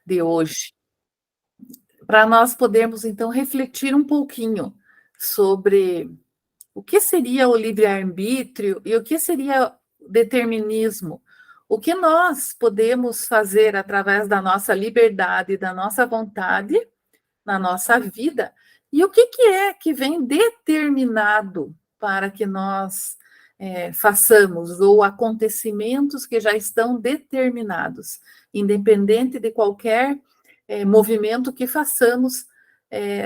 de hoje, para nós podermos, então, refletir um pouquinho sobre o que seria o livre-arbítrio e o que seria determinismo. O que nós podemos fazer através da nossa liberdade, da nossa vontade, na nossa vida, e o que é que vem determinado para que nós façamos, ou acontecimentos que já estão determinados, independente de qualquer movimento que façamos,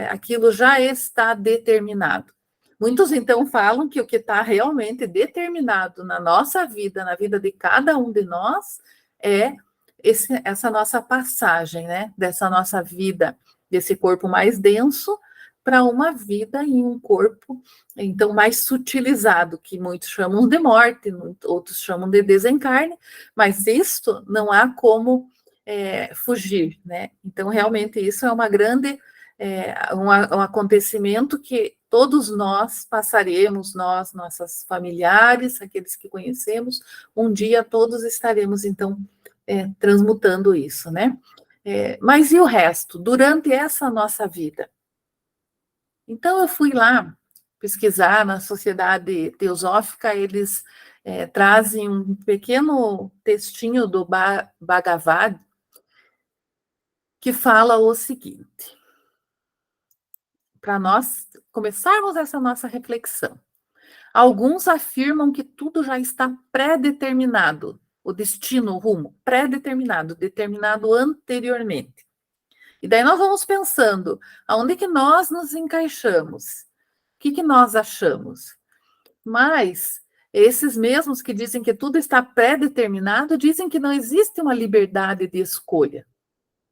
aquilo já está determinado. Muitos, então, falam que o que está realmente determinado na nossa vida, na vida de cada um de nós, é essa nossa passagem, né? Dessa nossa vida, desse corpo mais denso, para uma vida em um corpo, então, mais sutilizado, que muitos chamam de morte, outros chamam de desencarne, mas isto não há como fugir, né? Então, realmente, isso é uma grande... um acontecimento que todos nós passaremos, nossos familiares, aqueles que conhecemos, um dia todos estaremos, então, transmutando isso, né? Mas e o resto? Durante essa nossa vida? Então, eu fui lá pesquisar na Sociedade Teosófica, eles trazem um pequeno textinho do Bhagavad, que fala o seguinte, para nós começarmos essa nossa reflexão. Alguns afirmam que tudo já está pré-determinado, o destino, o rumo, pré-determinado, determinado anteriormente. E daí nós vamos pensando, aonde que nós nos encaixamos? O que nós achamos? Mas esses mesmos que dizem que tudo está pré-determinado, dizem que não existe uma liberdade de escolha,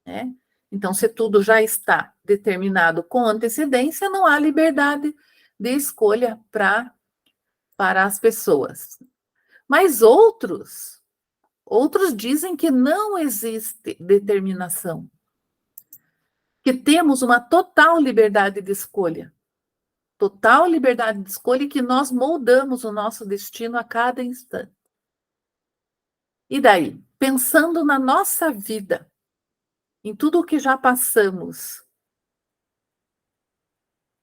né? Então, se tudo já está determinado com antecedência, não há liberdade de escolha para as pessoas. Mas outros dizem que não existe determinação, que temos uma total liberdade de escolha. Total liberdade de escolha, e que nós moldamos o nosso destino a cada instante. E daí, pensando na nossa vida, em tudo o que já passamos,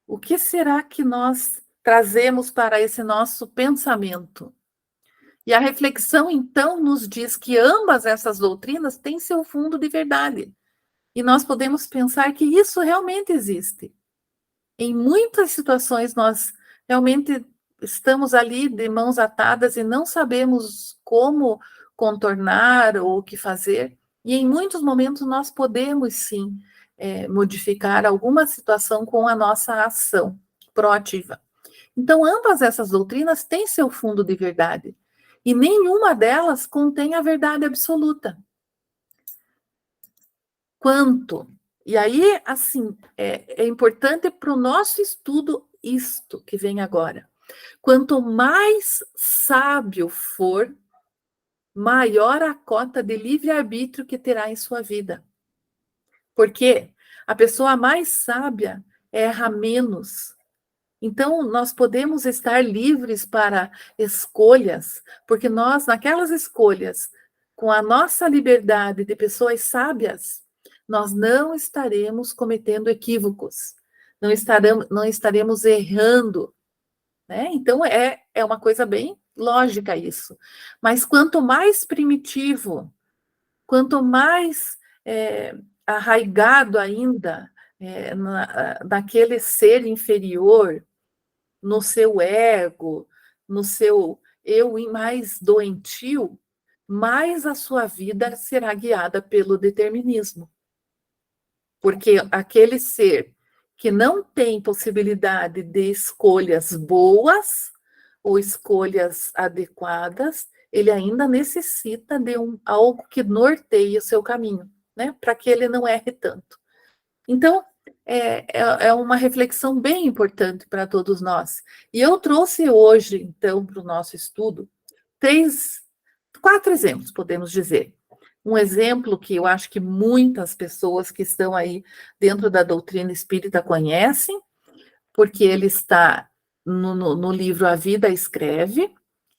o que será que nós trazemos para esse nosso pensamento? E a reflexão, então, nos diz que ambas essas doutrinas têm seu fundo de verdade. E nós podemos pensar que isso realmente existe. Em muitas situações, nós realmente estamos ali de mãos atadas e não sabemos como contornar ou o que fazer. E em muitos momentos nós podemos, sim, modificar alguma situação com a nossa ação proativa. Então, ambas essas doutrinas têm seu fundo de verdade. E nenhuma delas contém a verdade absoluta. Quanto? E aí, assim, é importante para o nosso estudo isto que vem agora. Quanto mais sábio for, maior a cota de livre-arbítrio que terá em sua vida. Porque a pessoa mais sábia erra menos. Então, nós podemos estar livres para escolhas, porque nós, naquelas escolhas, com a nossa liberdade de pessoas sábias, nós não estaremos cometendo equívocos, não estaremos errando, né? Então, é uma coisa bem lógica isso. Mas quanto mais primitivo, quanto mais arraigado ainda naquele ser inferior, no seu ego, no seu eu mais doentio, mais a sua vida será guiada pelo determinismo. Porque aquele ser que não tem possibilidade de escolhas boas ou escolhas adequadas, ele ainda necessita de algo que norteie o seu caminho, né? Para que ele não erre tanto. Então, é uma reflexão bem importante para todos nós. E eu trouxe hoje, então, para o nosso estudo, 4 exemplos, podemos dizer. Um exemplo que eu acho que muitas pessoas que estão aí dentro da doutrina espírita conhecem, porque ele está no livro A Vida Escreve,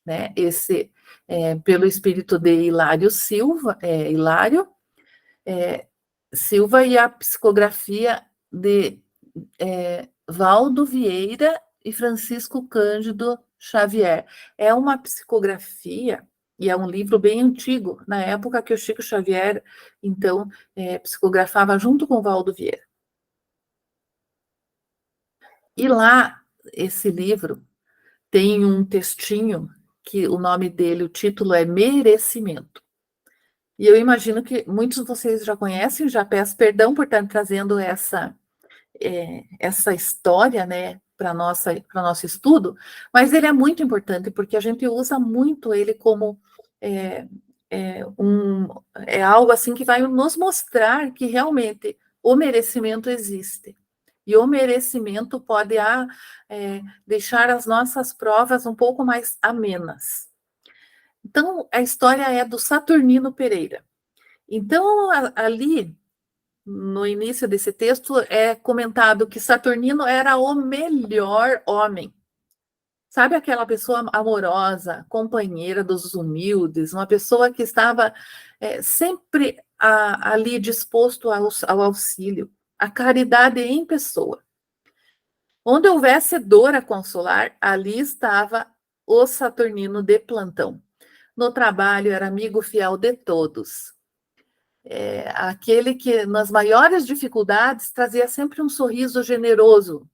né? Esse pelo espírito de Hilário Silva, Hilário, Silva e a psicografia de Valdo Vieira e Francisco Cândido Xavier. É uma psicografia e é um livro bem antigo, na época que o Chico Xavier, então, psicografava junto com Valdo Vieira. E lá, esse livro, tem um textinho que o nome dele, o título é Merecimento. E eu imagino que muitos de vocês já conhecem, já peço perdão por estar trazendo essa história, né, para nosso estudo, mas ele é muito importante porque a gente usa muito ele como é, algo assim que vai nos mostrar que realmente o merecimento existe. E o merecimento pode deixar as nossas provas um pouco mais amenas. Então, a história é do Saturnino Pereira. Então, ali, no início desse texto, é comentado que Saturnino era o melhor homem. Sabe aquela pessoa amorosa, companheira dos humildes, uma pessoa que estava sempre ali disposto ao auxílio, a caridade em pessoa. Onde houvesse dor a consolar, ali estava o Saturnino de plantão. No trabalho era amigo fiel de todos. Aquele que nas maiores dificuldades trazia sempre um sorriso generoso,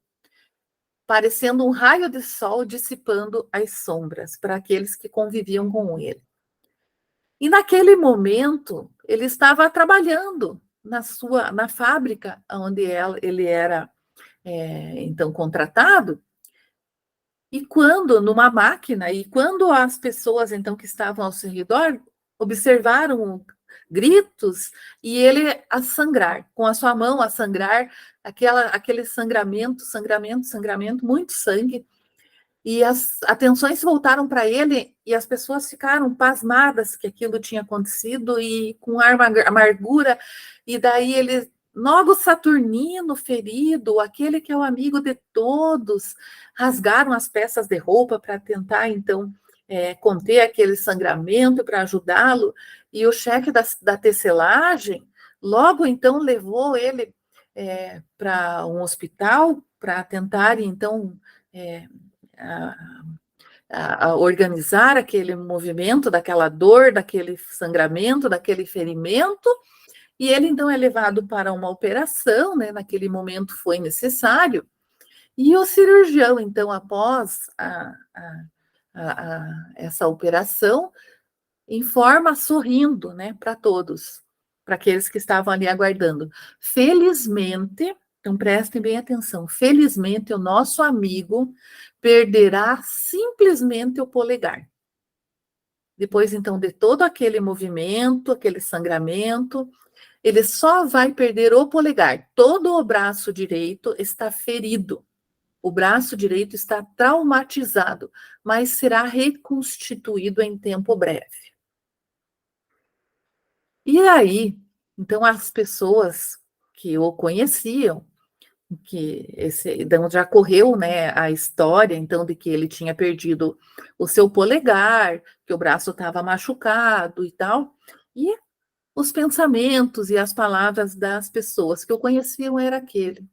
parecendo um raio de sol dissipando as sombras para aqueles que conviviam com ele. E naquele momento ele estava trabalhando na fábrica onde ele era então contratado. E numa máquina, e quando as pessoas, então, que estavam ao seu redor, observaram gritos e ele a sangrar, com a sua mão a sangrar, aquele sangramento, muito sangue, e as atenções se voltaram para ele e as pessoas ficaram pasmadas que aquilo tinha acontecido e com amargura, e daí ele, logo Saturnino ferido, aquele que é o amigo de todos, rasgaram as peças de roupa para tentar, então, conter aquele sangramento, para ajudá-lo, e o chefe da tecelagem, logo, então, levou ele para um hospital para tentar, então, a, a organizar aquele movimento, daquela dor, daquele sangramento, daquele ferimento, e ele então é levado para uma operação, né? Naquele momento foi necessário, e o cirurgião, então, após essa operação, informa sorrindo, né, para todos, para aqueles que estavam ali aguardando. Felizmente, então prestem bem atenção, felizmente o nosso amigo perderá simplesmente o polegar. Depois, então, de todo aquele movimento, aquele sangramento, ele só vai perder o polegar. Todo o braço direito está ferido. O braço direito está traumatizado, mas será reconstituído em tempo breve. E aí, então, as pessoas que o conheciam, então já correu, né, a história, então, de que ele tinha perdido o seu polegar, que o braço estava machucado e tal, e os pensamentos e as palavras das pessoas que o conheciam era aquele.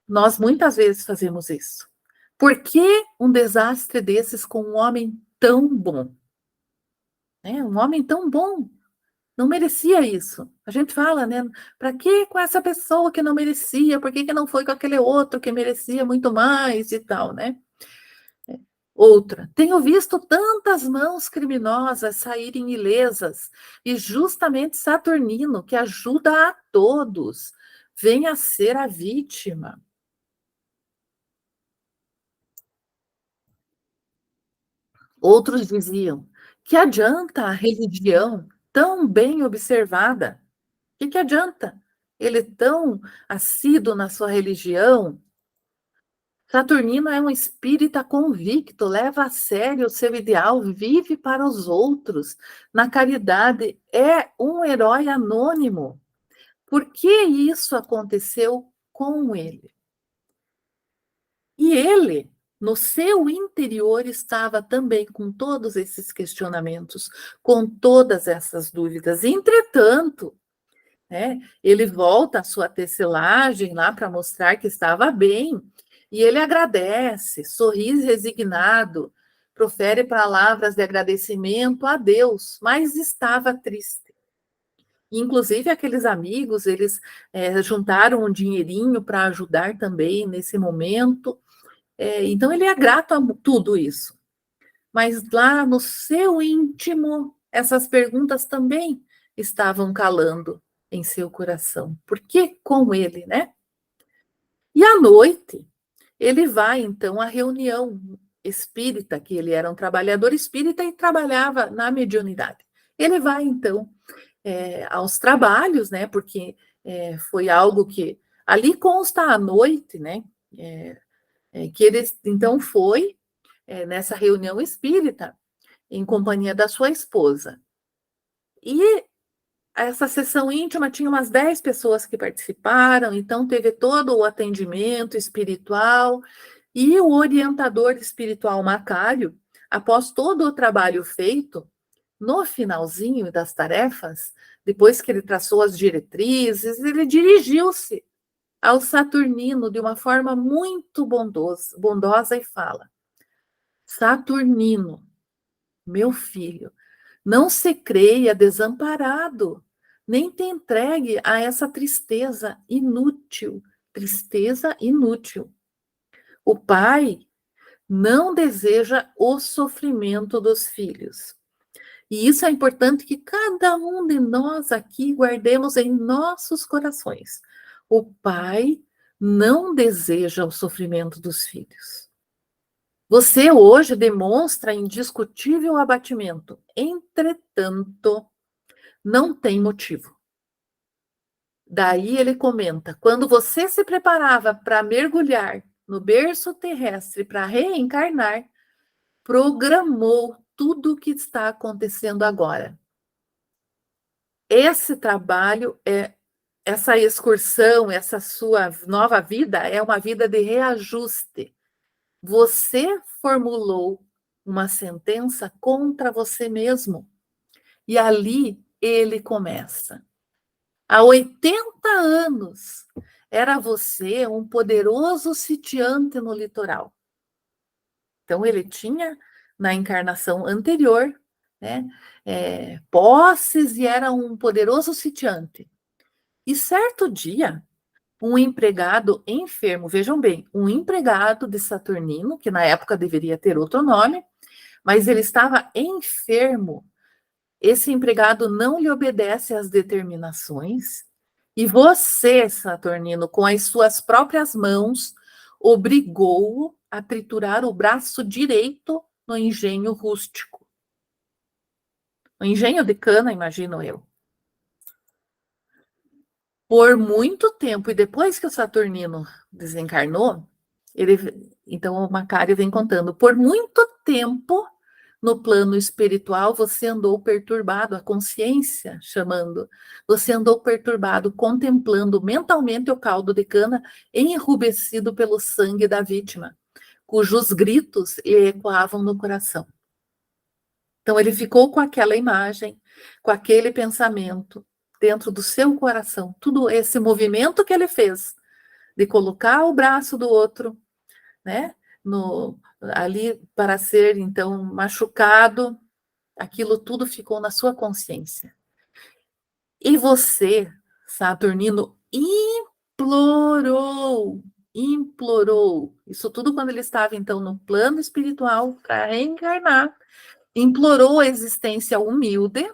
Nós muitas vezes fazemos isso. Por que um desastre desses com um homem tão bom? Um homem tão bom não merecia isso. A gente fala, né? Para que com essa pessoa que não merecia? Por que não foi com aquele outro que merecia muito mais e tal, né? Outra, tenho visto tantas mãos criminosas saírem ilesas, e justamente Saturnino, que ajuda a todos, vem a ser a vítima. Outros diziam, que adianta a religião tão bem observada? Que adianta ele tão assíduo na sua religião? Saturnino é um espírita convicto, leva a sério o seu ideal, vive para os outros, na caridade, é um herói anônimo. Por que isso aconteceu com ele? E ele, no seu interior, estava também com todos esses questionamentos, com todas essas dúvidas. Entretanto, né? Ele volta à sua tecelagem lá para mostrar que estava bem, e ele agradece, sorri resignado, profere palavras de agradecimento a Deus, mas estava triste. Inclusive, aqueles amigos, eles juntaram um dinheirinho para ajudar também nesse momento. Então, ele é grato a tudo isso. Mas lá no seu íntimo, essas perguntas também estavam calando em seu coração. Por que com ele, né? E à noite, ele vai então à reunião espírita, que ele era um trabalhador espírita e trabalhava na mediunidade. Ele vai então aos trabalhos, né? Porque foi algo que ali consta à noite, né? Que ele então foi nessa reunião espírita em companhia da sua esposa. E essa sessão íntima tinha umas 10 pessoas que participaram, então teve todo o atendimento espiritual e o orientador espiritual Macário, após todo o trabalho feito, no finalzinho das tarefas, depois que ele traçou as diretrizes, ele dirigiu-se ao Saturnino de uma forma muito bondosa e fala: Saturnino, meu filho, não se creia desamparado, nem te entregue a essa tristeza inútil. Tristeza inútil. O pai não deseja o sofrimento dos filhos. E isso é importante que cada um de nós aqui guardemos em nossos corações. O pai não deseja o sofrimento dos filhos. Você hoje demonstra indiscutível abatimento. Entretanto, não tem motivo. Daí ele comenta: quando você se preparava para mergulhar no berço terrestre para reencarnar, programou tudo o que está acontecendo agora. Esse trabalho essa excursão, essa sua nova vida é uma vida de reajuste. Você formulou uma sentença contra você mesmo. E ali ele começa. Há 80 anos, era você um poderoso sitiante no litoral. Então, ele tinha, na encarnação anterior, né, posses e era um poderoso sitiante. E certo dia, um empregado enfermo, vejam bem, um empregado de Saturnino, que na época deveria ter outro nome, mas ele estava enfermo. Esse empregado não lhe obedece às determinações, e você, Saturnino, com as suas próprias mãos, obrigou-o a triturar o braço direito no engenho rústico. O engenho de cana, imagino eu. Por muito tempo, e depois que o Saturnino desencarnou, então o Macário vem contando, por muito tempo, no plano espiritual, você andou perturbado, a consciência chamando, você andou perturbado, contemplando mentalmente o caldo de cana enrubescido pelo sangue da vítima, cujos gritos lhe ecoavam no coração. Então ele ficou com aquela imagem, com aquele pensamento dentro do seu coração, tudo esse movimento que ele fez de colocar o braço do outro, né, ali para ser então machucado, aquilo tudo ficou na sua consciência. E você, Saturnino, implorou, isso tudo quando ele estava então no plano espiritual para reencarnar, implorou a existência humilde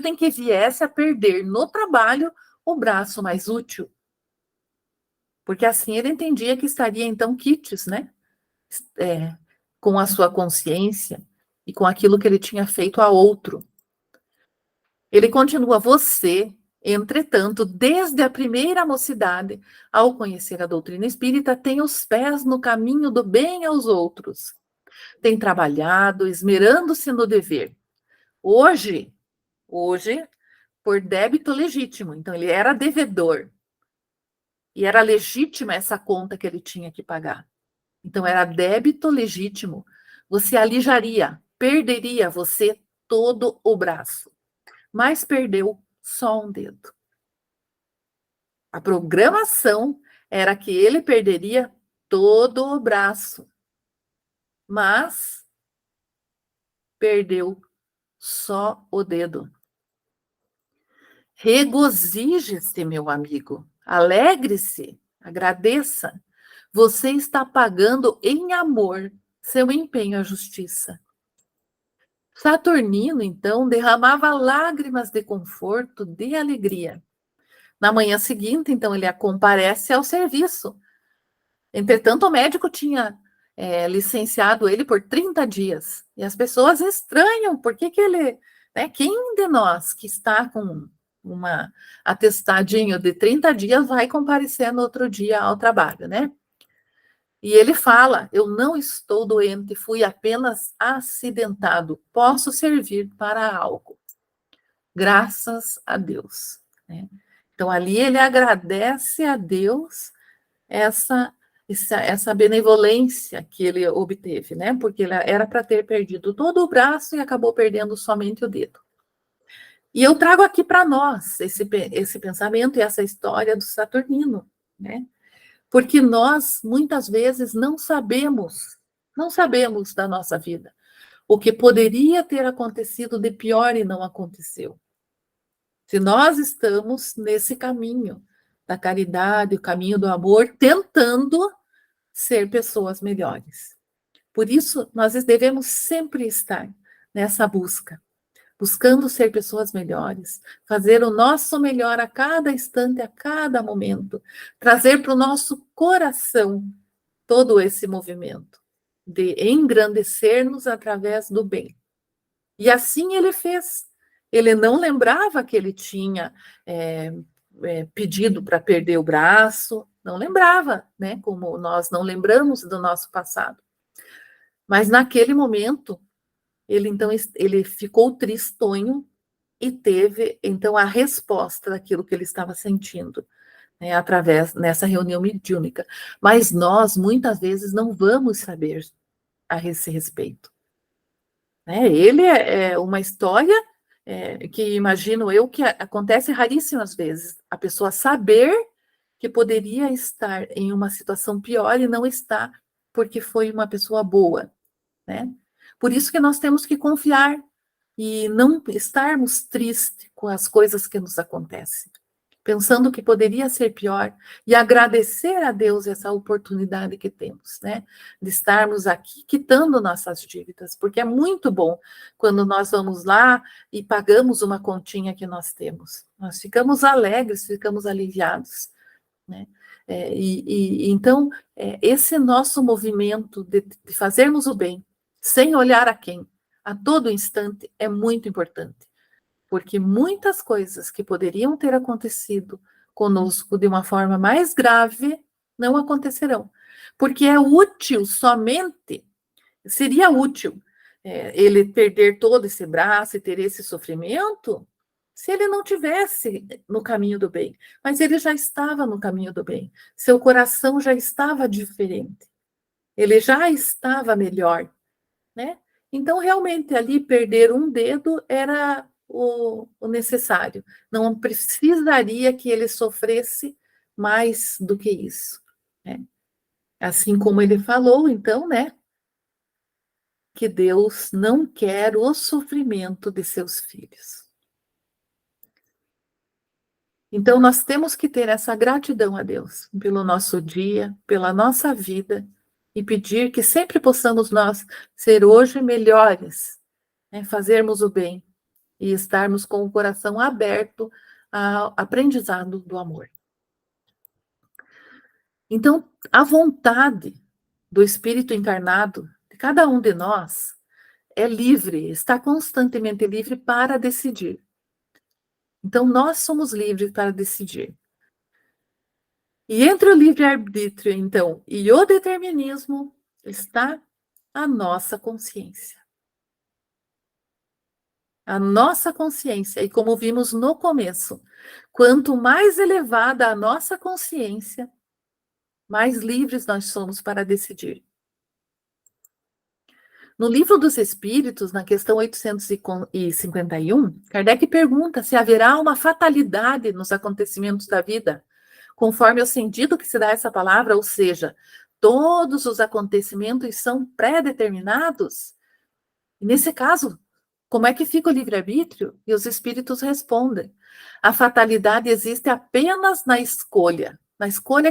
em que viesse a perder no trabalho o braço mais útil. Porque assim ele entendia que estaria então quites, né? Com a sua consciência e com aquilo que ele tinha feito a outro. Ele continua: você, entretanto, desde a primeira mocidade, ao conhecer a doutrina espírita, tem os pés no caminho do bem aos outros. Tem trabalhado, esmerando-se no dever. Hoje, por débito legítimo. Então, ele era devedor. E era legítima essa conta que ele tinha que pagar. Então, era débito legítimo. Você alijaria, perderia você todo o braço. Mas perdeu só um dedo. A programação era que ele perderia todo o braço, mas perdeu só o dedo. Regozije-se, meu amigo. Alegre-se, agradeça. Você está pagando em amor seu empenho à justiça. Saturnino, então, derramava lágrimas de conforto, de alegria. Na manhã seguinte, então, ele comparece ao serviço. Entretanto, o médico tinha licenciado ele por 30 dias. E as pessoas estranham, por que ele... Né, quem de nós que está com uma atestadinho de 30 dias vai comparecer no outro dia ao trabalho, né? E ele fala, eu não estou doente, fui apenas acidentado, posso servir para algo. Graças a Deus. Né? Então, ali ele agradece a Deus essa benevolência que ele obteve, né? Porque ele era para ter perdido todo o braço e acabou perdendo somente o dedo. E eu trago aqui para nós esse pensamento e essa história do Saturnino, né? Porque nós, muitas vezes, não sabemos da nossa vida. O que poderia ter acontecido de pior e não aconteceu. Se nós estamos nesse caminho da caridade, o caminho do amor, tentando ser pessoas melhores. Por isso, nós devemos sempre estar nessa busca, buscando ser pessoas melhores, fazer o nosso melhor a cada instante, a cada momento, trazer para o nosso coração todo esse movimento de engrandecer-nos através do bem. E assim ele fez. Ele não lembrava que ele tinha pedido para perder o braço, não lembrava, né? Como nós não lembramos do nosso passado. Mas naquele momento, ele ficou tristonho e teve então a resposta daquilo que ele estava sentindo, né, através nessa reunião mediúnica. Mas nós muitas vezes não vamos saber a esse respeito. Né? Ele é uma história que imagino eu que acontece raríssimas vezes. A pessoa saber que poderia estar em uma situação pior e não está, porque foi uma pessoa boa. Né? Por isso que nós temos que confiar e não estarmos tristes com as coisas que nos acontecem, pensando que poderia ser pior e agradecer a Deus essa oportunidade que temos, né, de estarmos aqui quitando nossas dívidas, porque é muito bom quando nós vamos lá e pagamos uma continha que nós temos. Nós ficamos alegres, ficamos aliviados, né? Então, esse nosso movimento de fazermos o bem, sem olhar a quem, a todo instante, é muito importante. Porque muitas coisas que poderiam ter acontecido conosco de uma forma mais grave não acontecerão. Porque é útil somente, seria útil ele perder todo esse braço e ter esse sofrimento se ele não tivesse no caminho do bem. Mas ele já estava no caminho do bem. Seu coração já estava diferente. Ele já estava melhor, né? Então, realmente, ali perder um dedo era o necessário. Não precisaria que ele sofresse mais do que isso. Né? Assim como ele falou, então, né? Que Deus não quer o sofrimento de seus filhos. Então, nós temos que ter essa gratidão a Deus pelo nosso dia, pela nossa vida, e pedir que sempre possamos nós ser hoje melhores, né? Fazermos o bem e estarmos com o coração aberto ao aprendizado do amor. Então, a vontade do Espírito encarnado de cada um de nós é livre, está constantemente livre para decidir. Então, nós somos livres para decidir. E entre o livre-arbítrio, então, e o determinismo, está a nossa consciência. A nossa consciência, e como vimos no começo, quanto mais elevada a nossa consciência, mais livres nós somos para decidir. No Livro dos Espíritos, na questão 851, Kardec pergunta se haverá uma fatalidade nos acontecimentos da vida, conforme o sentido que se dá a essa palavra, ou seja, todos os acontecimentos são pré-determinados? E nesse caso, como é que fica o livre-arbítrio? E os espíritos respondem: a fatalidade existe apenas na escolha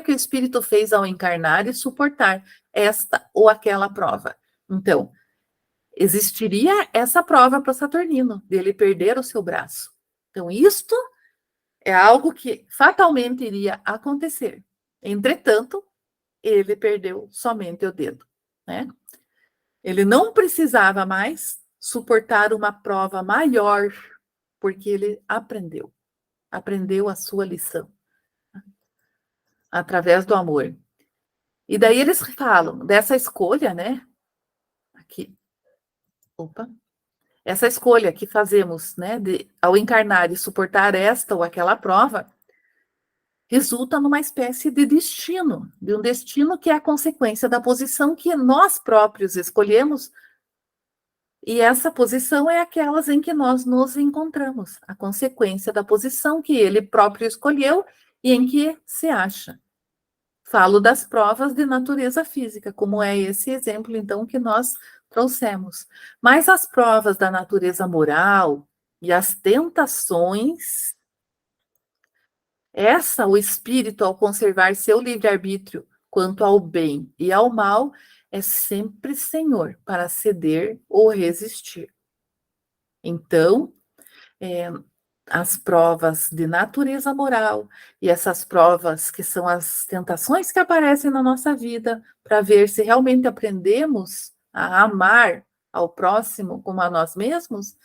que o espírito fez ao encarnar e suportar esta ou aquela prova. Então, existiria essa prova para o Saturnino, dele perder o seu braço. Então, isto é algo que fatalmente iria acontecer. Entretanto, ele perdeu somente o dedo, né? Ele não precisava mais suportar uma prova maior, porque ele aprendeu a sua lição através do amor. E daí eles falam dessa escolha, né? Aqui, opa, essa escolha que fazemos, né, ao encarnar e suportar esta ou aquela prova, resulta numa espécie de destino, de um destino que é a consequência da posição que nós próprios escolhemos. E essa posição é aquelas em que nós nos encontramos, a consequência da posição que ele próprio escolheu e em que se acha. Falo das provas de natureza física, como é esse exemplo, então, que nós trouxemos. Mas as provas da natureza moral e as tentações, o espírito, ao conservar seu livre-arbítrio quanto ao bem e ao mal, é sempre senhor para ceder ou resistir. Então, as provas de natureza moral e essas provas que são as tentações que aparecem na nossa vida para ver se realmente aprendemos a amar ao próximo como a nós mesmos,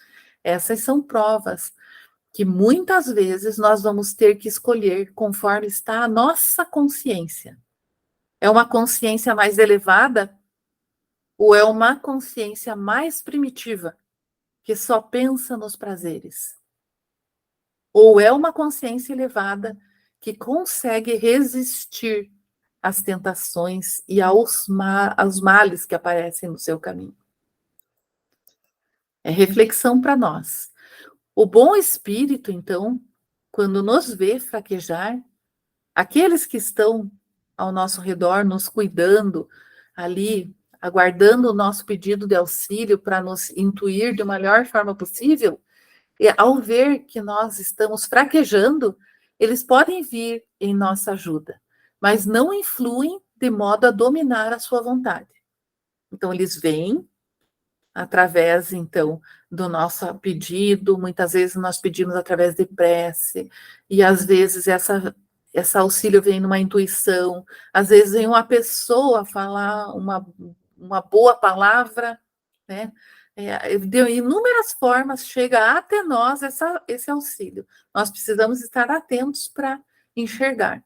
essas são provas que muitas vezes nós vamos ter que escolher conforme está a nossa consciência. É uma consciência mais elevada ou é uma consciência mais primitiva, que só pensa nos prazeres? Ou é uma consciência elevada que consegue resistir às tentações e aos males que aparecem no seu caminho? É reflexão para nós. O bom espírito, então, quando nos vê fraquejar, aqueles que estão ao nosso redor, nos cuidando, ali, aguardando o nosso pedido de auxílio para nos intuir da melhor forma possível, e ao ver que nós estamos fraquejando, eles podem vir em nossa ajuda, mas não influem de modo a dominar a sua vontade. Então, eles vêm através, então, do nosso pedido, muitas vezes nós pedimos através de prece, e às vezes esse auxílio vem numa intuição, às vezes vem uma pessoa falar uma boa palavra, né? De inúmeras formas chega até nós esse auxílio. Nós precisamos estar atentos para enxergar.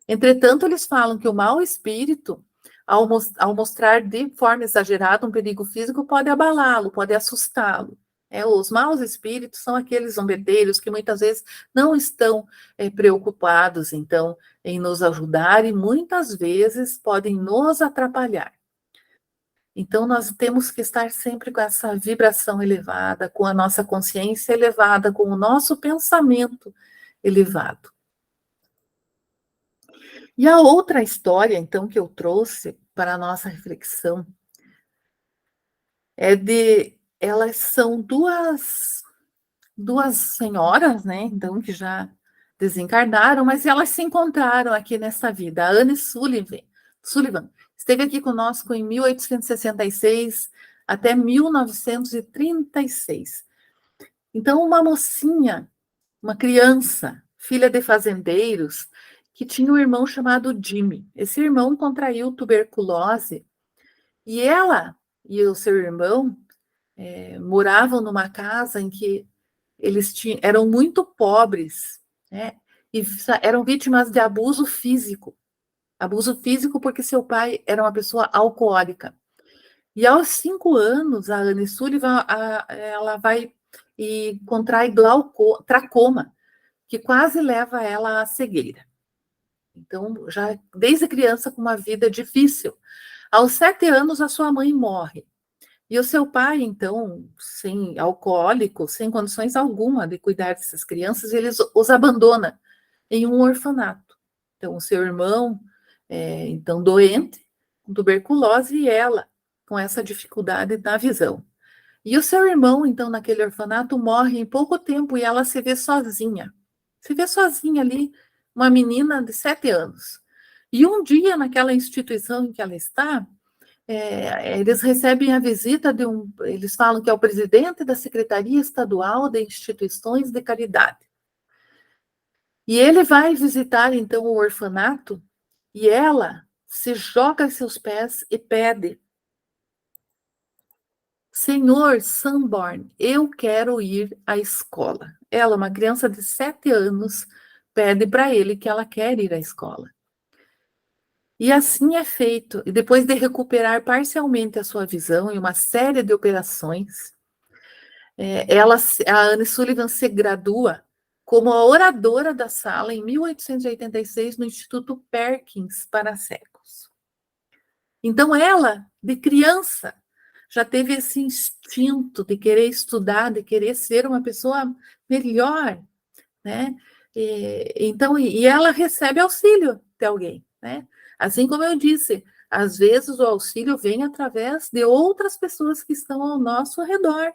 Entretanto, eles falam que o mau espírito, ao mostrar de forma exagerada um perigo físico, pode abalá-lo, pode assustá-lo. Os maus espíritos são aqueles zombeteiros que muitas vezes não estão preocupados, então, em nos ajudar e muitas vezes podem nos atrapalhar. Então, nós temos que estar sempre com essa vibração elevada, com a nossa consciência elevada, com o nosso pensamento elevado. E a outra história, então, que eu trouxe para a nossa reflexão elas são duas senhoras, né, então, que já desencarnaram, mas elas se encontraram aqui nessa vida. A Anne Sullivan esteve aqui conosco em 1866 até 1936. Então, uma mocinha, uma criança, filha de fazendeiros, que tinha um irmão chamado Jimmy. Esse irmão contraiu tuberculose e ela e o seu irmão moravam numa casa em que eles eram muito pobres, né? E eram vítimas de abuso físico. Abuso físico porque seu pai era uma pessoa alcoólica. E aos 5 anos, a Anne Sullivan, ela vai e contrai tracoma, que quase leva ela à cegueira. Então, já desde criança com uma vida difícil. Aos 7 anos, a sua mãe morre. E o seu pai, então, sem alcoólico, sem condições alguma de cuidar dessas crianças, ele os abandona em um orfanato. Então, o seu irmão, então, doente, com tuberculose, e ela com essa dificuldade da visão. E o seu irmão, então, naquele orfanato, morre em pouco tempo e ela se vê sozinha. Se vê sozinha ali, uma menina de 7 anos. E um dia, naquela instituição em que ela está, eles recebem a visita de eles falam que é o presidente da Secretaria Estadual de Instituições de Caridade. E ele vai visitar, então, o orfanato e ela se joga a seus pés e pede: Senhor Sanborn, eu quero ir à escola. Ela, uma criança de 7 anos, pede para ele que ela quer ir à escola. E assim é feito. E depois de recuperar parcialmente a sua visão e uma série de operações, a Anne Sullivan se gradua como a oradora da sala em 1886 no Instituto Perkins para cegos. Então ela, de criança, já teve esse instinto de querer estudar, de querer ser uma pessoa melhor, né? E ela recebe auxílio de alguém, né? Assim como eu disse, às vezes o auxílio vem através de outras pessoas que estão ao nosso redor.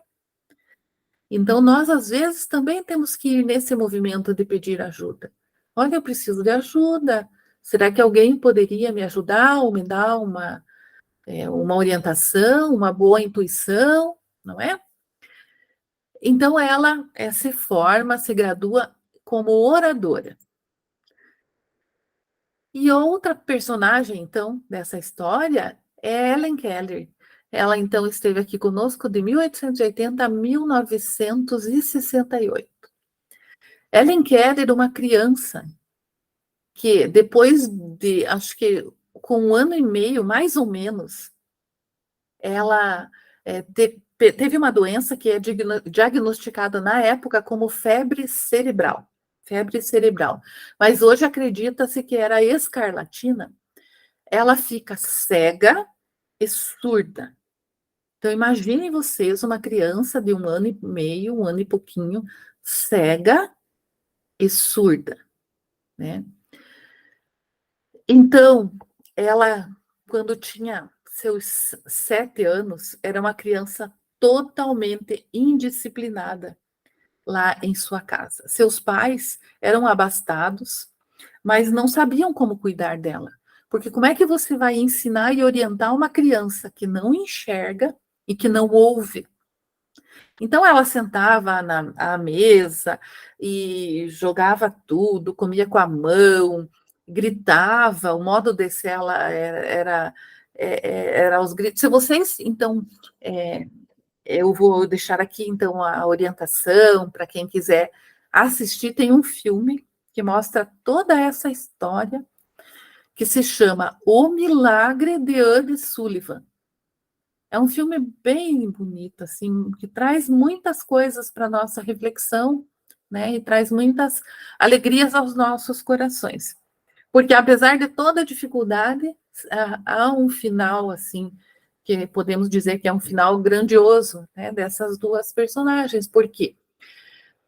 Então, nós, às vezes, também temos que ir nesse movimento de pedir ajuda. Olha, eu preciso de ajuda. Será que alguém poderia me ajudar ou me dar uma orientação, uma boa intuição, não é? Então, ela se forma, se gradua como oradora. E outra personagem, então, dessa história é Helen Keller. Ela, então, esteve aqui conosco de 1880 a 1968. Helen Keller, uma criança que depois de, acho que com 1 ano e meio, mais ou menos, ela teve uma doença que é diagnosticada na época como febre cerebral. Febre cerebral. Mas hoje acredita-se que era escarlatina. Ela fica cega e surda. Então, imaginem vocês uma criança de 1 ano e meio, 1 ano e pouquinho, cega e surda, né? Então, ela, quando tinha seus 7 anos, era uma criança totalmente indisciplinada lá em sua casa. Seus pais eram abastados, mas não sabiam como cuidar dela. Porque como é que você vai ensinar e orientar uma criança que não enxerga e que não ouve? Então ela sentava à mesa e jogava tudo, comia com a mão, gritava, o modo de ser ela era os gritos. Se vocês, então, eu vou deixar aqui então a orientação para quem quiser assistir, tem um filme que mostra toda essa história que se chama O Milagre de Anne Sullivan. É um filme bem bonito, assim, que traz muitas coisas para a nossa reflexão, né? E traz muitas alegrias aos nossos corações. Porque apesar de toda a dificuldade, há um final, assim, que podemos dizer que é um final grandioso, né? Dessas duas personagens. Por quê?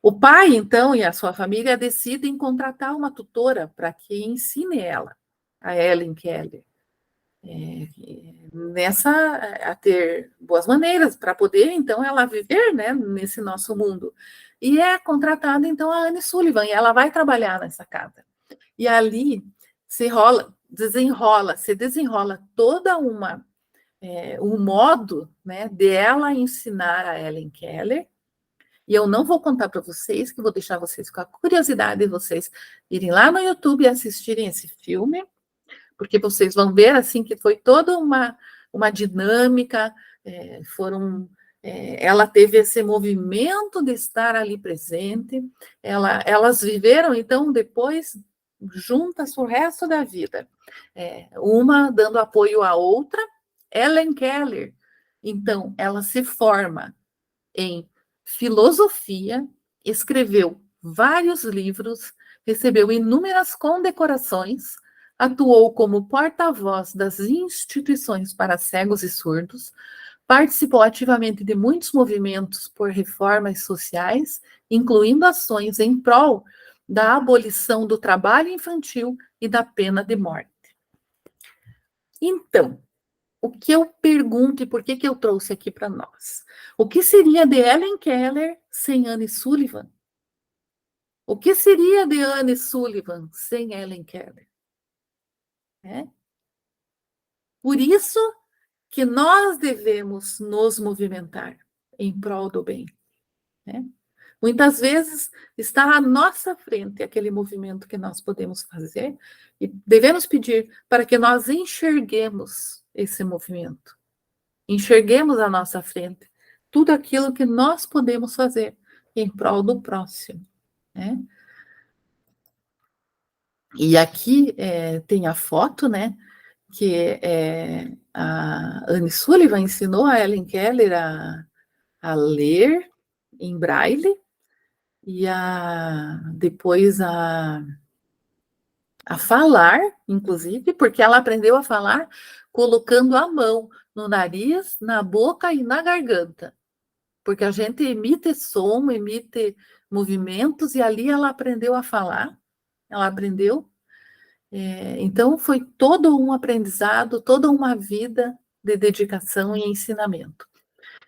O pai, então, e a sua família decidem contratar uma tutora para que ensine ela, a Helen Keller, a ter boas maneiras para poder, então, ela viver, né, nesse nosso mundo. E é contratada, então, a Anne Sullivan, e ela vai trabalhar nessa casa. E ali se desenrola toda um modo, né, de ela ensinar a Helen Keller. E eu não vou contar para vocês, que vou deixar vocês com a curiosidade de vocês irem lá no YouTube e assistirem esse filme, porque vocês vão ver assim que foi toda uma dinâmica, ela teve esse movimento de estar ali presente, elas viveram, então, depois, juntas o resto da vida, uma dando apoio à outra. Helen Keller, então, ela se forma em filosofia, escreveu vários livros, recebeu inúmeras condecorações, atuou como porta-voz das instituições para cegos e surdos, Participou ativamente de muitos movimentos por reformas sociais, incluindo ações em prol da abolição do trabalho infantil e da pena de morte. Então, o que eu pergunto e por que eu trouxe aqui para nós? O que seria de Helen Keller sem Anne Sullivan? O que seria de Anne Sullivan sem Helen Keller? É? Por isso que nós devemos nos movimentar em prol do bem. Né? Muitas vezes está à nossa frente aquele movimento que nós podemos fazer e devemos pedir para que nós enxerguemos esse movimento, enxerguemos à nossa frente tudo aquilo que nós podemos fazer em prol do próximo. Né? E aqui tem a foto, né? Que a Anne Sullivan ensinou a Helen Keller a ler em braille e depois a falar, inclusive, porque ela aprendeu a falar colocando a mão no nariz, na boca e na garganta. Porque a gente emite som, emite movimentos, e ali ela aprendeu a falar, ela aprendeu. Então, foi todo um aprendizado, toda uma vida de dedicação e ensinamento.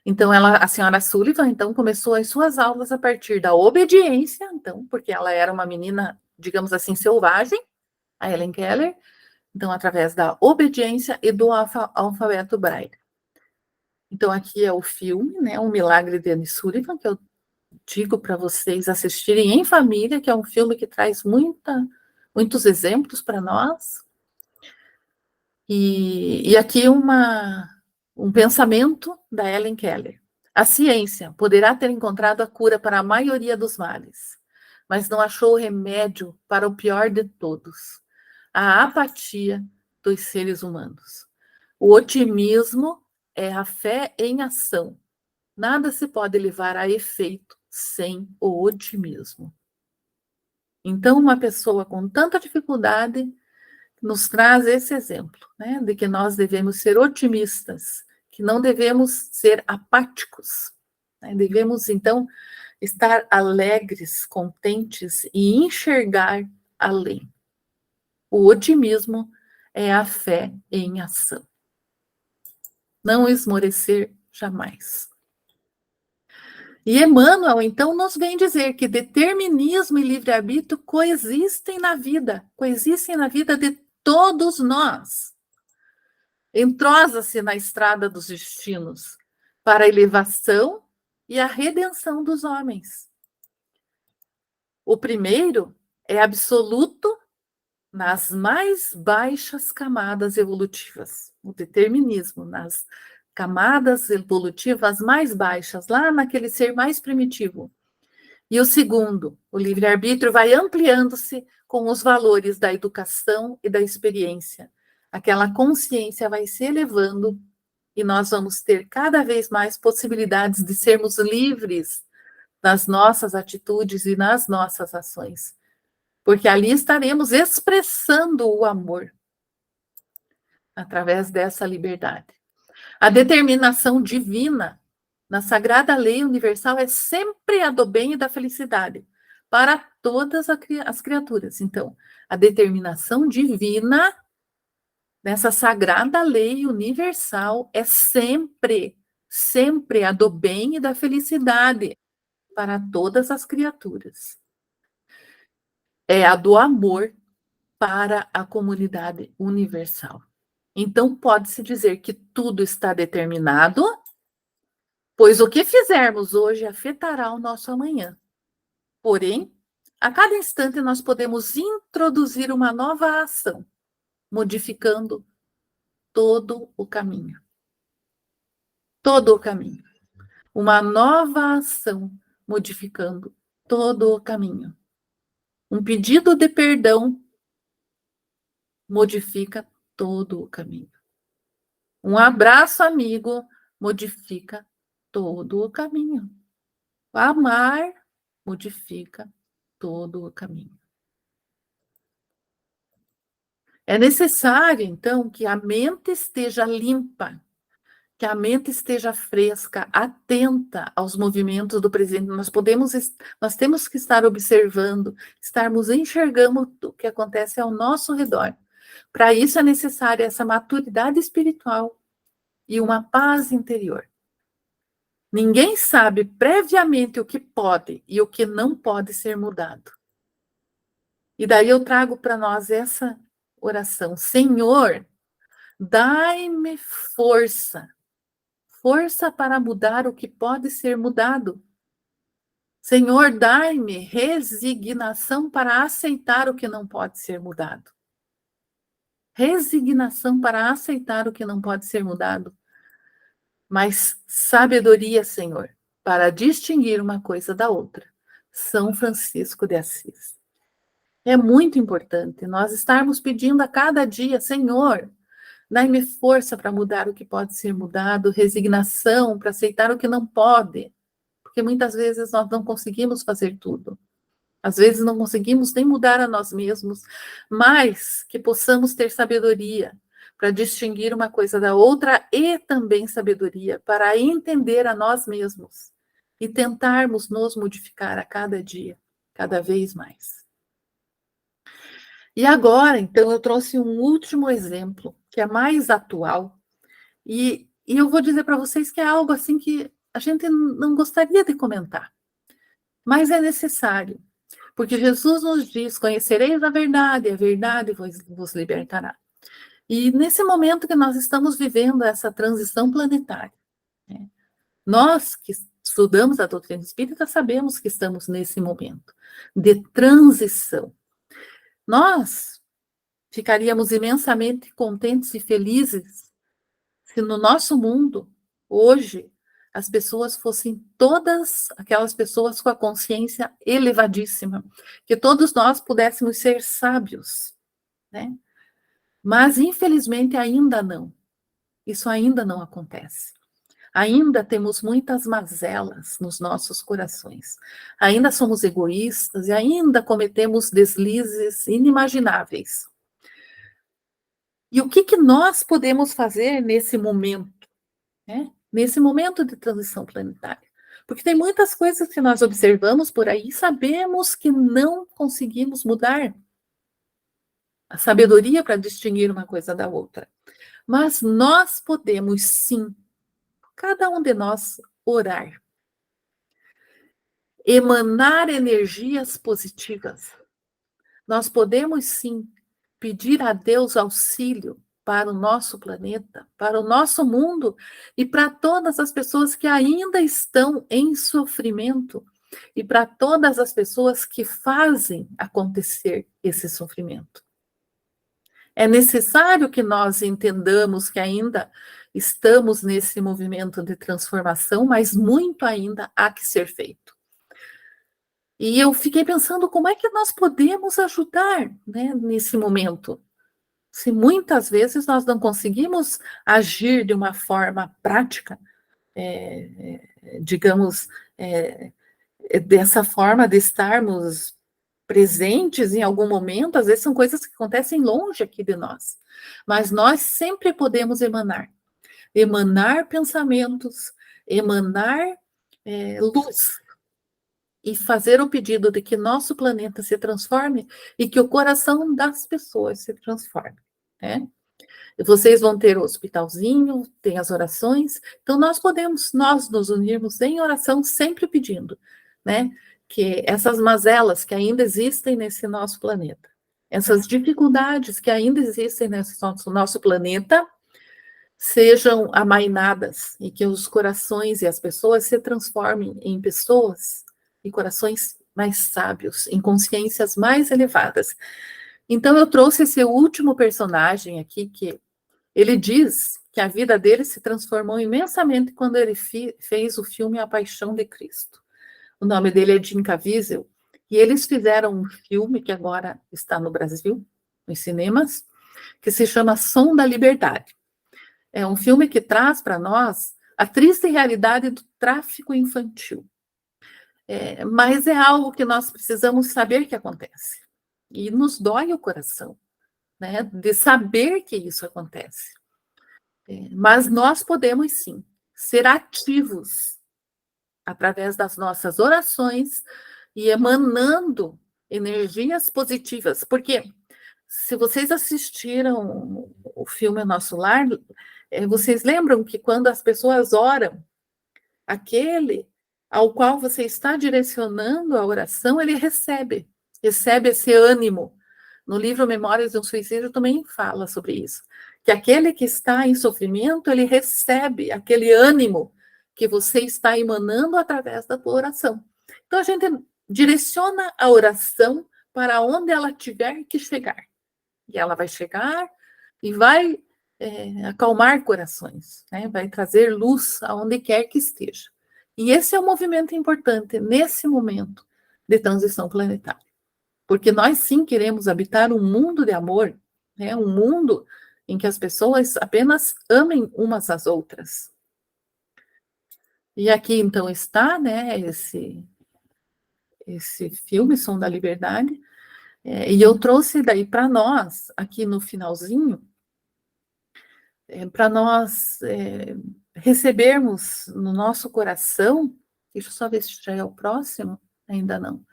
Então, a senhora Sullivan, então, começou as suas aulas a partir da obediência, então, porque ela era uma menina, digamos assim, selvagem, a Helen Keller, então, através da obediência e do alfabeto Braille. Então, aqui é o filme, né, O Milagre de Anne Sullivan, que eu digo para vocês assistirem em família, que é um filme que traz muitos exemplos para nós. E aqui um pensamento da Helen Keller. A ciência poderá ter encontrado a cura para a maioria dos males, mas não achou o remédio para o pior de todos, a apatia dos seres humanos. O otimismo é a fé em ação. Nada se pode levar a efeito sem o otimismo. Então, uma pessoa com tanta dificuldade nos traz esse exemplo, né, de que nós devemos ser otimistas, que não devemos ser apáticos, né, devemos, então, estar alegres, contentes e enxergar além. O otimismo é a fé em ação. Não esmorecer jamais. E Emmanuel, então, nos vem dizer que determinismo e livre-arbítrio coexistem na vida de todos nós. Entrosa-se na estrada dos destinos para a elevação e a redenção dos homens. O primeiro é absoluto nas mais baixas camadas evolutivas, o determinismo nas camadas evolutivas mais baixas, lá naquele ser mais primitivo. E o segundo, o livre-arbítrio, vai ampliando-se com os valores da educação e da experiência. Aquela consciência vai se elevando e nós vamos ter cada vez mais possibilidades de sermos livres nas nossas atitudes e nas nossas ações. Porque ali estaremos expressando o amor através dessa liberdade. A determinação divina na sagrada lei universal é sempre a do bem e da felicidade para todas as criaturas. Então, a determinação divina nessa sagrada lei universal é sempre a do bem e da felicidade para todas as criaturas. É a do amor para a comunidade universal. Então, pode-se dizer que tudo está determinado, pois o que fizermos hoje afetará o nosso amanhã. Porém, a cada instante nós podemos introduzir uma nova ação, modificando todo o caminho. Todo o caminho. Uma nova ação, modificando todo o caminho. Um pedido de perdão modifica todo o caminho. Um abraço amigo modifica todo o caminho. Amar modifica todo o caminho. É necessário, então, que a mente esteja limpa que a mente esteja fresca, atenta aos movimentos do presente. Nós temos que estar observando, estarmos enxergando o que acontece ao nosso redor. Para isso é necessária essa maturidade espiritual e uma paz interior. Ninguém sabe previamente o que pode e o que não pode ser mudado. E daí eu trago para nós essa oração: Senhor, dai-me força para mudar o que pode ser mudado. Senhor, dai-me resignação para aceitar o que não pode ser mudado. Resignação para aceitar o que não pode ser mudado. Mas sabedoria, Senhor, para distinguir uma coisa da outra. São Francisco de Assis. É muito importante nós estarmos pedindo a cada dia: Senhor, dai-me força para mudar o que pode ser mudado, resignação para aceitar o que não pode, porque muitas vezes nós não conseguimos fazer tudo. Às vezes não conseguimos nem mudar a nós mesmos, mas que possamos ter sabedoria para distinguir uma coisa da outra e também sabedoria para entender a nós mesmos e tentarmos nos modificar a cada dia, cada vez mais. E agora, então, eu trouxe um último exemplo, que é mais atual, e eu vou dizer para vocês que é algo assim que a gente não gostaria de comentar, mas é necessário, porque Jesus nos diz: conhecereis a verdade vos libertará. E nesse momento que nós estamos vivendo essa transição planetária, né, nós que estudamos a doutrina espírita sabemos que estamos nesse momento de transição. Nós ficaríamos imensamente contentes e felizes se no nosso mundo, hoje, as pessoas fossem todas aquelas pessoas com a consciência elevadíssima, que todos nós pudéssemos ser sábios, né? Mas, infelizmente, ainda não. Isso ainda não acontece. Ainda temos muitas mazelas nos nossos corações. Ainda somos egoístas e ainda cometemos deslizes inimagináveis. E o que nós podemos fazer nesse momento, né? Nesse momento de transição planetária? Porque tem muitas coisas que nós observamos por aí e sabemos que não conseguimos mudar a sabedoria para distinguir uma coisa da outra. Mas nós podemos sim, cada um de nós, orar, emanar energias positivas. Nós podemos sim pedir a Deus auxílio para o nosso planeta, para o nosso mundo e para todas as pessoas que ainda estão em sofrimento e para todas as pessoas que fazem acontecer esse sofrimento. É necessário que nós entendamos que ainda estamos nesse movimento de transformação, mas muito ainda há que ser feito. E eu fiquei pensando como é que nós podemos ajudar, né, nesse momento. Se muitas vezes nós não conseguimos agir de uma forma prática, digamos, dessa forma de estarmos presentes em algum momento, às vezes são coisas que acontecem longe aqui de nós, mas nós sempre podemos emanar pensamentos, emanar luz, e fazer o pedido de que nosso planeta se transforme e que o coração das pessoas se transforme, né? Vocês vão ter o hospitalzinho, tem as orações, então nós nos unirmos em oração sempre pedindo, né? Que essas mazelas que ainda existem nesse nosso planeta, essas dificuldades que ainda existem nesse nosso planeta, sejam amainadas e que os corações e as pessoas se transformem em pessoas e corações mais sábios, em consciências mais elevadas. Então eu trouxe esse último personagem aqui, que ele diz que a vida dele se transformou imensamente quando ele fez o filme A Paixão de Cristo. O nome dele é Jim Caviezel, e eles fizeram um filme que agora está no Brasil, nos cinemas, que se chama Som da Liberdade. É um filme que traz para nós a triste realidade do tráfico infantil. Mas é algo que nós precisamos saber que acontece. E nos dói o coração, né, de saber que isso acontece. Mas nós podemos, sim, ser ativos através das nossas orações e emanando energias positivas. Porque se vocês assistiram o filme Nosso Lar, vocês lembram que quando as pessoas oram, aquele ao qual você está direcionando a oração, ele recebe esse ânimo. No livro Memórias de um Suicídio também fala sobre isso, que aquele que está em sofrimento, ele recebe aquele ânimo que você está emanando através da tua oração. Então a gente direciona a oração para onde ela tiver que chegar. E ela vai chegar e vai acalmar corações, né? Vai trazer luz aonde quer que esteja. E esse é um movimento importante nesse momento de transição planetária. Porque nós sim queremos habitar um mundo de amor, né? Um mundo em que as pessoas apenas amem umas às outras. E aqui então está, né, esse filme, Som da Liberdade, e eu trouxe daí para nós, aqui no finalzinho, para nós recebermos no nosso coração, deixa eu só ver se já é o próximo, ainda não,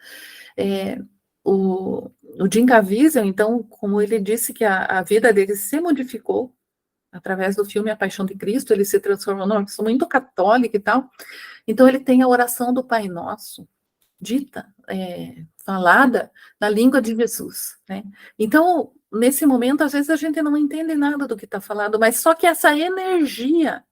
o Jim Caviezel, então, como ele disse que a vida dele se modificou através do filme A Paixão de Cristo, ele se transformou numa pessoa muito católica e tal, então ele tem a oração do Pai Nosso, dita, falada na língua de Jesus, né? Então, nesse momento, às vezes a gente não entende nada do que está falado, mas só que essa energia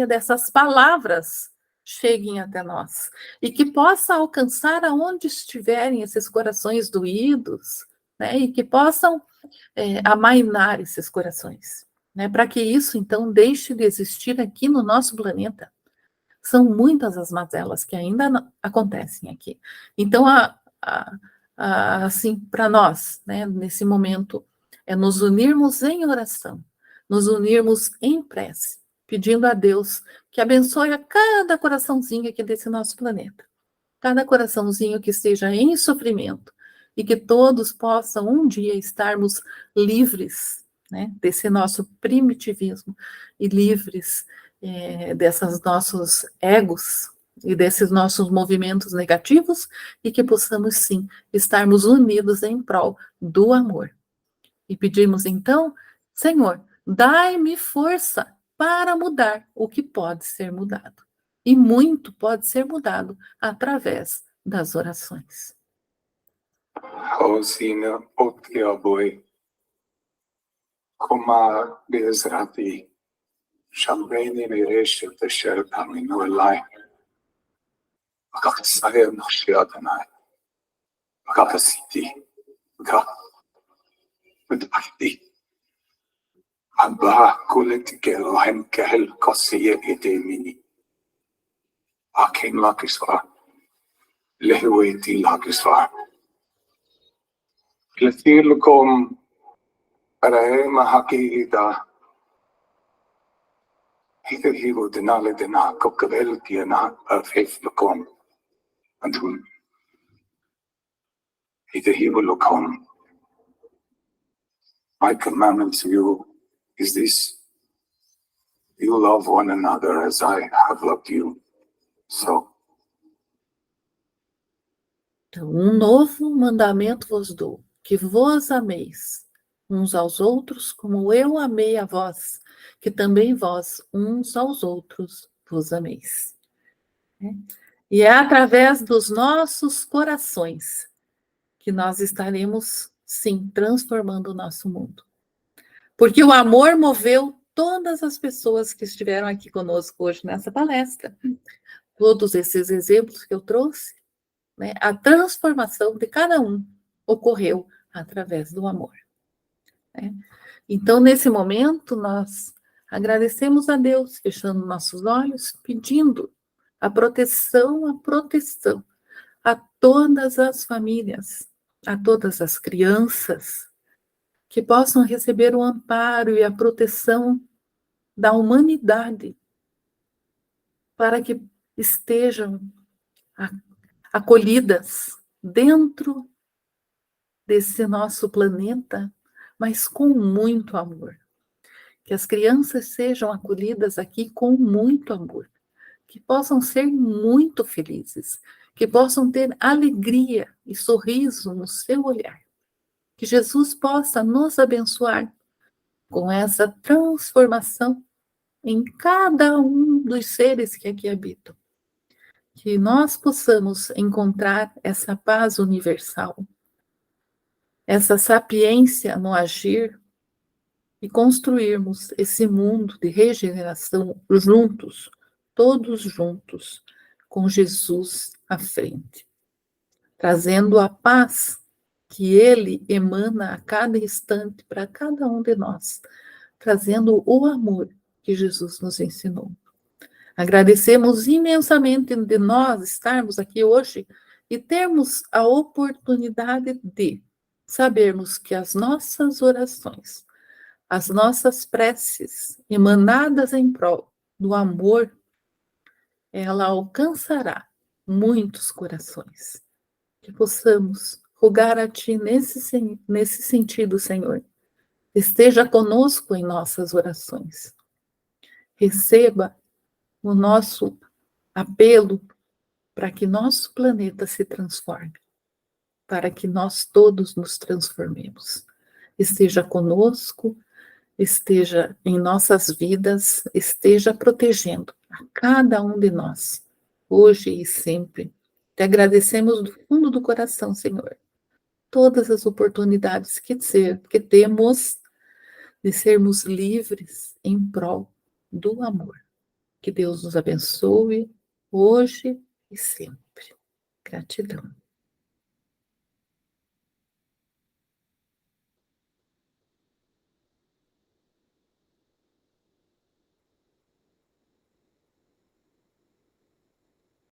dessas palavras cheguem até nós e que possa alcançar aonde estiverem esses corações doídos, né? E que possam amainar esses corações, né? Para que isso, então, deixe de existir aqui no nosso planeta. São muitas as mazelas que ainda acontecem aqui. Então, assim, para nós, né, nesse momento, é nos unirmos em oração, nos unirmos em prece, pedindo a Deus que abençoe a cada coraçãozinho aqui desse nosso planeta, cada coraçãozinho que esteja em sofrimento, e que todos possam um dia estarmos livres, né, desse nosso primitivismo e livres desses nossos egos e desses nossos movimentos negativos, e que possamos sim estarmos unidos em prol do amor. E pedimos então, Senhor, dai-me força para mudar o que pode ser mudado. E muito pode ser mudado através das orações. Hosina Otkiaboi Kuma Bezrati Shamreni Miresh the Sherpami no Lai Akatsaya no Shiatanai Akapasiti Akapati Abba Kuletikel Henkel Kosia Edemini Akin Lakiswa Lehueti Lakiswa Letilkom Arahema Hakita Higo Denale Dena Kokavel Kiana Faith Lokom and whom he will look home. My commandment to you is this: you love one another as I have loved you. So. Então, novo mandamento vos dou, que vos ameis uns aos outros como eu amei a vós, que também vós uns aos outros vos ameis. E é através dos nossos corações que nós estaremos, sim, transformando o nosso mundo. Porque o amor moveu todas as pessoas que estiveram aqui conosco hoje nessa palestra. Todos esses exemplos que eu trouxe, né, a transformação de cada um ocorreu através do amor. Né? Então, nesse momento, nós agradecemos a Deus, fechando nossos olhos, pedindo a proteção a todas as famílias, a todas as crianças, que possam receber o amparo e a proteção da humanidade, para que estejam acolhidas dentro desse nosso planeta, mas com muito amor. que as crianças sejam acolhidas aqui com muito amor, que possam ser muito felizes, que possam ter alegria e sorriso no seu olhar. Que Jesus possa nos abençoar com essa transformação em cada um dos seres que aqui habitam. Que nós possamos encontrar essa paz universal, essa sapiência no agir e construirmos esse mundo de regeneração juntos, todos juntos, com Jesus à frente, trazendo a paz que Ele emana a cada instante para cada um de nós, trazendo o amor que Jesus nos ensinou. Agradecemos imensamente de nós estarmos aqui hoje e termos a oportunidade de sabermos que as nossas orações, as nossas preces emanadas em prol do amor, ela alcançará muitos corações. Que possamos rogar a Ti nesse sentido, Senhor. Esteja conosco em nossas orações. Receba o nosso apelo para que nosso planeta se transforme, para que nós todos nos transformemos. Esteja conosco, esteja em nossas vidas, esteja protegendo a cada um de nós, hoje e sempre. Te agradecemos do fundo do coração, Senhor, todas as oportunidades que temos de sermos livres em prol do amor. Que Deus nos abençoe hoje e sempre. Gratidão.